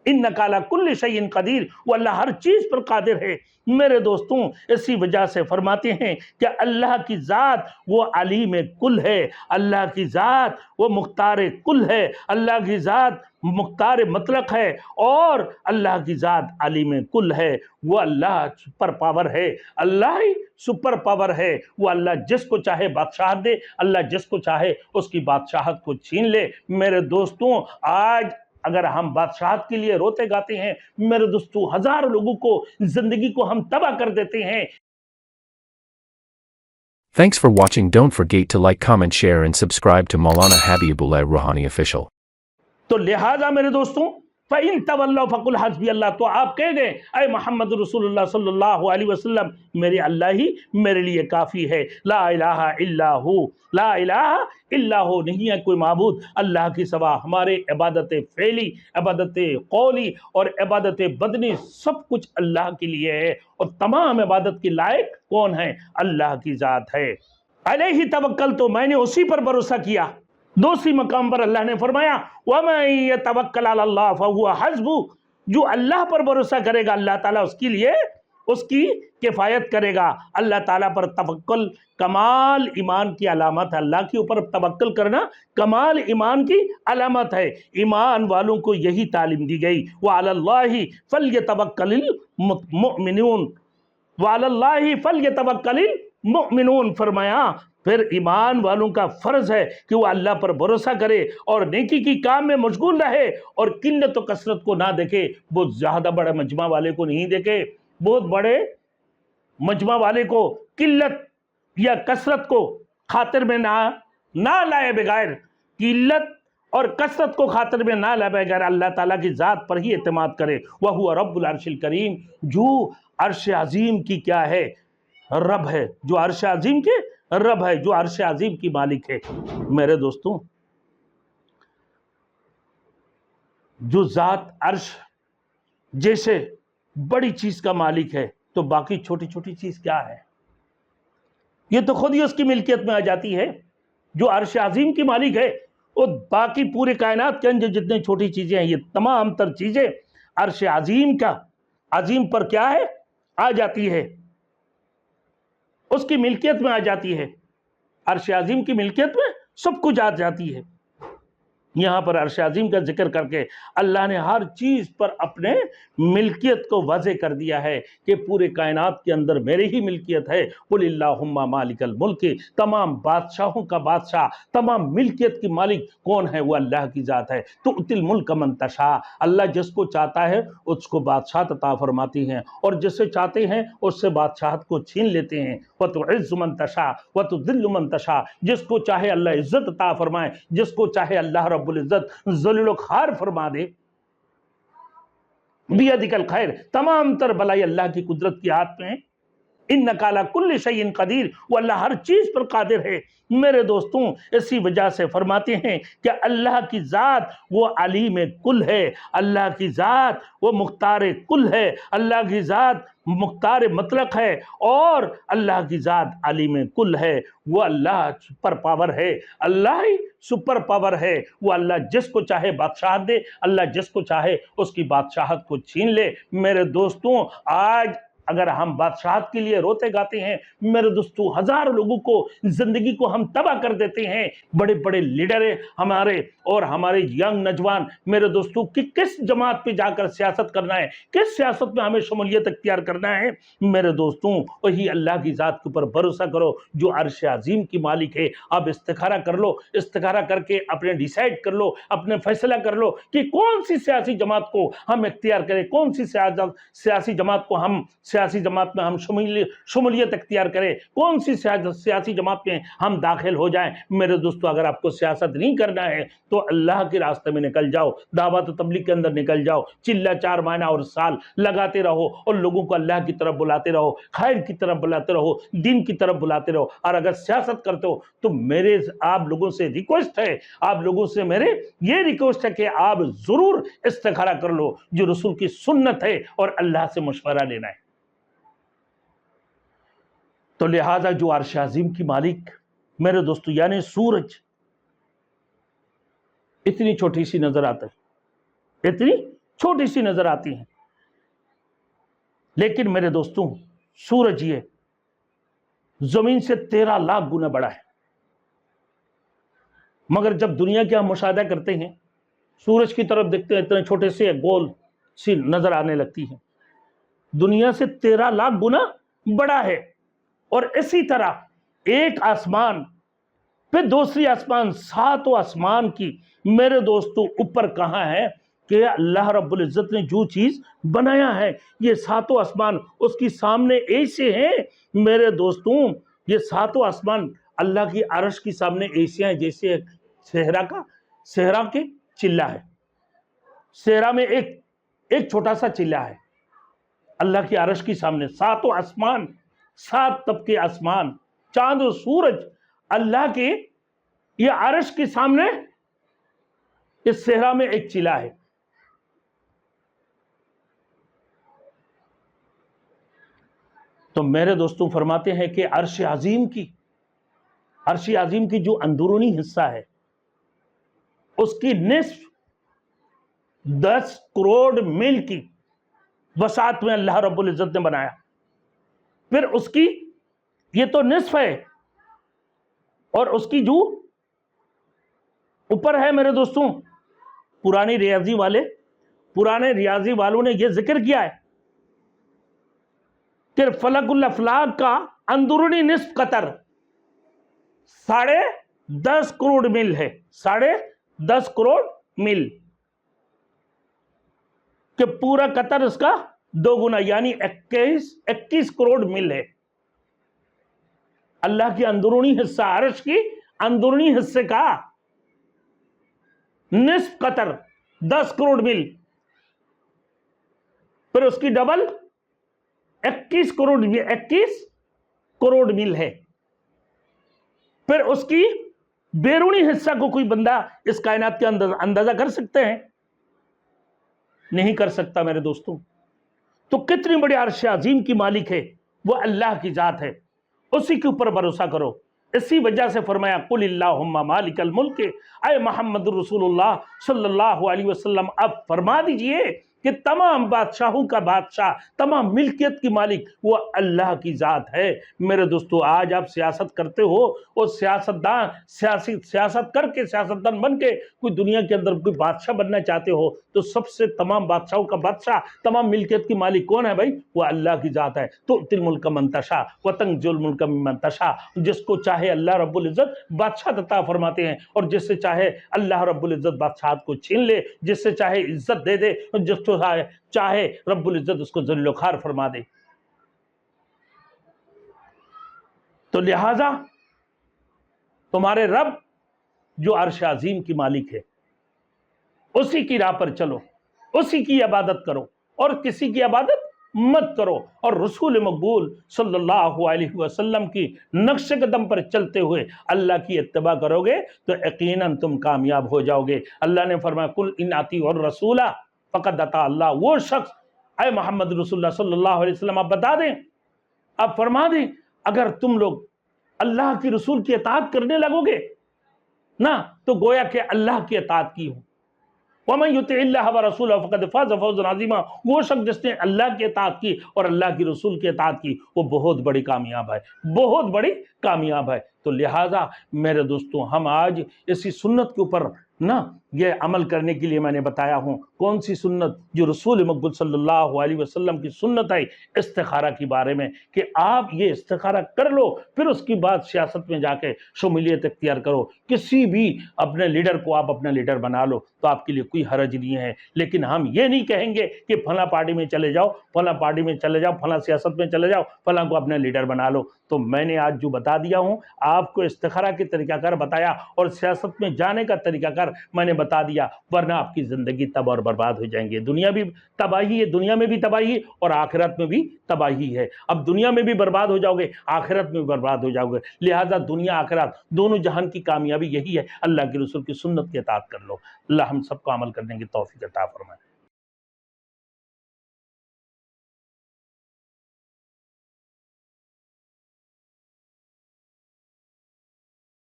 इन्नका अला कुल्लि शैइन कदीर, वो अल्लाह हर चीज़ पर कादिर है। मेरे दोस्तों, इसी वजह से फरमाते हैं कि अल्लाह की ज़ात वो अलीम कुल है, अल्लाह की ज़ात वो मुख्तार कुल है, अल्लाह की ज़ात मुख्तार मतलक है, और अल्लाह की ज़ात अलीम कुल है। वो अल्लाह सुपर पावर है, अल्लाह ही सुपर पावर है। वो अल्लाह जिसको चाहे बादशाहत दे, अल्लाह जिसको चाहे उसकी बादशाहत को छीन ले। मेरे दोस्तों, आज अगर हम बादशाहत के लिए रोते गाते हैं, मेरे दोस्तों, हजारों लोगों को जिंदगी को हम तबाह कर देते हैं। Thanks for watching. Don't forget to like, comment, share and subscribe to Maulana Habibullah Rouhani Official. तो लिहाजा मेरे दोस्तों, फ़इन तवल्लौ फ़कुल हस्बी अल्लाह, तो आप कह दें ऐ मोहम्मद रसूलुल्लाह सल्लल्लाहु अलैहि वसल्लम, मेरे अल्लाह ही मेरे लिए काफ़ी है। ला इलाहा इल्ला हु, ला इलाहा इल्ला हु, नहीं है कोई माबूद अल्लाह की सिवा। हमारे इबादत फ़ेली, इबादत कौली और इबादत बदनी सब कुछ अल्लाह के लिए है, और तमाम इबादत के लायक कौन है? अल्लाह की ज़ात है। अलैहि तवक्कल, तो मैंने उसी पर भरोसा किया। दूसरी मकाम पर अल्लाह ने फरमाया वमन यतवक्कल अल्लाह फहुवा हस्बु, जो अल्लाह पर भरोसा करेगा अल्लाह ताला उसके लिए उसकी किफ़ायत करेगा। अल्लाह ताला पर तवक्कुल कमाल ईमान की अलामत है। अल्लाह के ऊपर तवक्कुल करना कमाल ईमान की अलामत है। ईमान वालों को यही तालीम दी गई। व अलल्लाहि फल्यतवक्कलिल मुमिनून, व अलल्लाहि फल्यतवक्कलिल मुमिनून, फरमाया फिर ईमान वालों का फर्ज है कि वो अल्लाह पर भरोसा करे और नेकी की काम में मशगूल रहे, और किल्लत और कसरत को ना देखे। बहुत ज़्यादा बड़े मजमा वाले को नहीं देखे, बहुत बड़े मजमा वाले को किल्लत या कसरत को खातिर में ना लाए बगैर, किल्लत और कसरत को खातिर में ना लाए बगैर अल्लाह ताला की ज़ात पर ही एतमाद करे। वह हुआ रब्बुल अर्शिल करीम, जो अर्श अजीम की क्या है? रब है, जो अर्श अजीम के रब है, जो अर्श अजीम की मालिक है। मेरे दोस्तों, जो ज़ात अर्श जैसे बड़ी चीज का मालिक है, तो बाकी छोटी छोटी चीज क्या है? ये तो खुद ही उसकी मिल्कियत में आ जाती है। जो अर्श अजीम की मालिक है, और बाकी पूरे कायनात के अंदर जितनी छोटी चीजें हैं, ये तमाम तर चीजें अर्श अजीम का अजीम पर क्या है? आ जाती है, उसकी मिल्कियत में आ जाती है। अर्श अजीम की मिल्कियत में सब कुछ आ जाती है। यहाँ पर अर्श अजीम का जिक्र करके अल्लाह ने हर चीज़ पर अपने मिल्कियत को वाज़े कर दिया है कि पूरे कायनात के अंदर मेरी ही मिल्कियत है। कुलिल्लाहुम्मा मालिकल मुल्क, तमाम बादशाहों का बादशाह, तमाम मिल्कियत की मालिक कौन है? वो अल्लाह की ज़ात है। तो उतिल मुल्क मन तशा, अल्लाह जिसको चाहता है उसको बादशाह अता फरमाती हैं, और जिससे चाहते हैं उससे बादशाहत को छीन लेते हैं। व तुइज़्ज़ु मन तशा व तुज़िल्लु मन तशा, जिसको चाहे अल्लाह इज़्ज़त अता फरमाए, जिसको चाहे अल्लाह रब्बुल इज़्ज़त ज़लील ख़ार फरमा दे। बियदिकल खैर, तमाम तर भलाई अल्लाह की कुदरत की हाथ में है। इन्नका अला कुल्लि शैइन कदीर, वो अल्लाह हर चीज़ पर कादिर है। मेरे दोस्तों, इसी वजह से फरमाते हैं कि अल्लाह की ज़ात वो अलीम कुल है, अल्लाह की ज़ात वो मुख्तार कुल है, अल्लाह की ज़ात मुख्तार मतलक है, और अल्लाह की ज़ात अलीम कुल है। वो अल्लाह सुपर पावर है, अल्लाह ही सुपर पावर है। वो अल्लाह जिसको चाहे बादशाहत दे, अल्लाह जिसको चाहे उसकी बादशाहत को छीन ले। मेरे दोस्तों, आज अगर हम बादशाहत के लिए रोते गाते हैं, मेरे दोस्तों, हजारों लोगों को जिंदगी को हम तबाह कर देते हैं। बड़े बड़े लीडर हमारे और हमारे यंग नौजवान, मेरे दोस्तों, कि किस जमात पे जाकर सियासत करना है, किस सियासत में हमें शमूलियत अख्तियार करना है। मेरे दोस्तों, वही अल्लाह की ज़ात के ऊपर भरोसा करो जो अर्श अजीम की मालिक है। अब इस्तिखारा कर लो, इस्तिखारा करके अपने डिसाइड कर लो, अपने फैसला कर लो कि कौन सी सियासी जमात को हम इख्तियार करें, कौन सी सियासी जमात को हम सियासी जमात में हम शमूलियत अख्तियार करें, कौन सी सियासी जमात में हम दाखिल हो जाएं। मेरे दोस्तों, अगर आपको सियासत नहीं करना है तो अल्लाह के रास्ते में निकल जाओ, दावत और तबलीग के अंदर निकल जाओ, चिल्ला 4 महीना और साल लगाते रहो और लोगों को अल्लाह की तरफ बुलाते रहो, खैर की तरफ बुलाते रहो, दिन की तरफ बुलाते रहो। और अगर सियासत करते हो तो मेरे आप लोगों से रिक्वेस्ट है, आप लोगों से मेरे ये रिक्वेस्ट है कि आप जरूर इस्तिखारा कर लो, जो रसूल की सुन्नत है, और अल्लाह से मशवरा लेना है। तो लिहाजा जो अर्श अजीम की मालिक, मेरे दोस्तों, यानी सूरज इतनी छोटी सी नजर आता है, इतनी چھوٹی سی نظر آتی ہیں، لیکن میرے دوستوں سورج یہ زمین سے 13 لاکھ گنا بڑا ہے۔ مگر جب دنیا کے ہم مشاہدہ کرتے ہیں، سورج کی طرف دیکھتے ہیں، اتنے چھوٹے سے گول سی نظر آنے لگتی ہے، دنیا سے 13 لاکھ گنا بڑا ہے۔ اور اسی طرح ایک آسمان پھر دوسری آسمان، 7 آسمان کی میرے دوستوں اوپر کہاں ہے کہ اللہ رب العزت نے جو چیز بنایا ہے، یہ 7 آسمان اس کی سامنے ایسے ہیں میرے دوستوں، یہ 7 آسمان اللہ کی عرش کی سامنے ایسے ہیں جیسے صحرا کے چلہ ہے۔ صحرا میں ایک چھوٹا سا چلہ ہے، اللہ کی عرش کی سامنے 7 آسمان، 7 طبقے آسمان، چاند و سورج اللہ کے یہ عرش کے سامنے، اس صحرا میں ایک چلہ ہے۔ تو میرے دوستوں فرماتے ہیں کہ عرش عظیم کی جو اندرونی حصہ ہے، اس کی نصف 10 کروڑ میل کی وسعت میں اللہ رب العزت نے بنایا۔ پھر اس کی یہ تو نصف ہے، اور اس کی جو اوپر ہے میرے دوستوں، پرانے ریاضی والوں نے یہ ذکر کیا ہے کہ فلک الافلاک کا اندرونی نصف قطر 10.5 کروڑ میل ہے، 10.5 کروڑ میل، کہ پورا قطر اس کا 2 گنا یعنی 21 کروڑ میل ہے۔ اللہ کی اندرونی حصہ، عرش کی اندرونی حصے کا نصف قطر 10 کروڑ میل، پھر اس کی ڈبل 21 کروڑ میل ہے۔ پھر اس کی بیرونی حصہ کو کوئی بندہ اس کائنات کے اندازہ کر سکتے ہیں؟ نہیں کر سکتا میرے دوستوں۔ تو کتنی بڑی عرش عظیم کی مالک ہے، وہ اللہ کی ذات ہے، اسی کے اوپر بھروسہ کرو۔ اسی وجہ سے فرمایا قل اللہم مالک الملک، اے محمد رسول اللہ صلی اللہ علیہ وسلم اب فرما دیجئے کہ تمام بادشاہوں کا بادشاہ، تمام ملکیت کی مالک وہ اللہ کی ذات ہے۔ میرے دوستو آج آپ سیاست کرتے ہو اور سیاست کر کے سیاستدان بن کے کوئی دنیا کے اندر کوئی بادشاہ بننا چاہتے ہو، تو سب سے تمام بادشاہوں کا بادشاہ، تمام ملکیت کی مالک کون ہے بھائی؟ وہ اللہ کی ذات ہے۔ تؤتی الملک من تشاء وتنزع الملک ممن تشاء، جس کو چاہے اللہ رب العزت بادشاہ عطا فرماتے ہیں، اور جس سے چاہے اللہ رب العزت بادشاہت کو چھین لے، جس سے چاہے عزت دے دے، اور جس کو چاہے رب العزت اس کو ذلیل و خوار فرما دے۔ تو لہذا تمہارے رب جو عرش عظیم کی مالک ہے، اسی کی راہ پر چلو، اسی کی عبادت کرو اور کسی کی عبادت مت کرو، اور رسول مقبول صلی اللہ علیہ وسلم کی نقش قدم پر چلتے ہوئے اللہ کی اتباع کرو گے تو یقیناً تم کامیاب ہو جاؤ گے۔ اللہ نے فرمایا قل ان اطیعوا الرسول فقد اطاع اللہ، وہ شخص، اے محمد رسول اللہ صلی اللہ علیہ وسلم آپ بتا دیں، آپ فرما دیں، اگر تم لوگ اللہ کی رسول کی اطاعت کرنے لگو گے نا تو گویا کہ اللہ کی اطاعت کی ہو۔ وَمَن يُطِعِ اللَّهَ وَرَسُولَهُ فَقَدْ فَازَ فَوْزًا عَظِيمًا، وہ شخص جس نے اللہ کی اطاعت کی اور اللہ کی رسول کی اطاعت کی وہ بہت بڑی کامیاب ہے، بہت بڑی کامیاب ہے۔ تو لہٰذا میرے دوستوں ہم آج اسی سنت کے اوپر نا یہ عمل کرنے کے لیے میں نے بتایا ہوں۔ کون سی سنت؟ جو رسول مقبول صلی اللہ علیہ وسلم کی سنت ہے استخارہ کے بارے میں، کہ آپ یہ استخارہ کر لو، پھر اس کی بعد سیاست میں جا کے شمولیت اختیار کرو، کسی بھی اپنے لیڈر کو آپ اپنا لیڈر بنا لو تو آپ کے لیے کوئی حرج نہیں ہے۔ لیکن ہم یہ نہیں کہیں گے کہ فلاں پارٹی میں چلے جاؤ، فلاں پارٹی میں چلے جاؤ، فلاں سیاست میں چلے جاؤ، فلاں کو اپنا لیڈر بنا لو۔ تو میں نے آج جو بتا دیا ہوں آپ کو استخارہ کے طریقہ کار بتایا، اور سیاست میں جانے کا طریقہ کار میں نے بتا دیا، ورنہ آپ کی زندگی تباہ اور برباد ہو جائیں گے۔ دنیا بھی تباہی ہے، دنیا میں بھی تباہی اور آخرت میں بھی تباہی ہے۔ اب دنیا میں بھی برباد ہو جاؤ گے، آخرت میں بھی برباد ہو جاؤ گے۔ لہٰذا دنیا آخرت دونوں جہان کی کامیابی یہی ہے، اللہ کے رسول کی سنت کی اطاعت کر لو۔ اللہ ہم سب کو عمل کرنے کی توفیق عطا فرمائے۔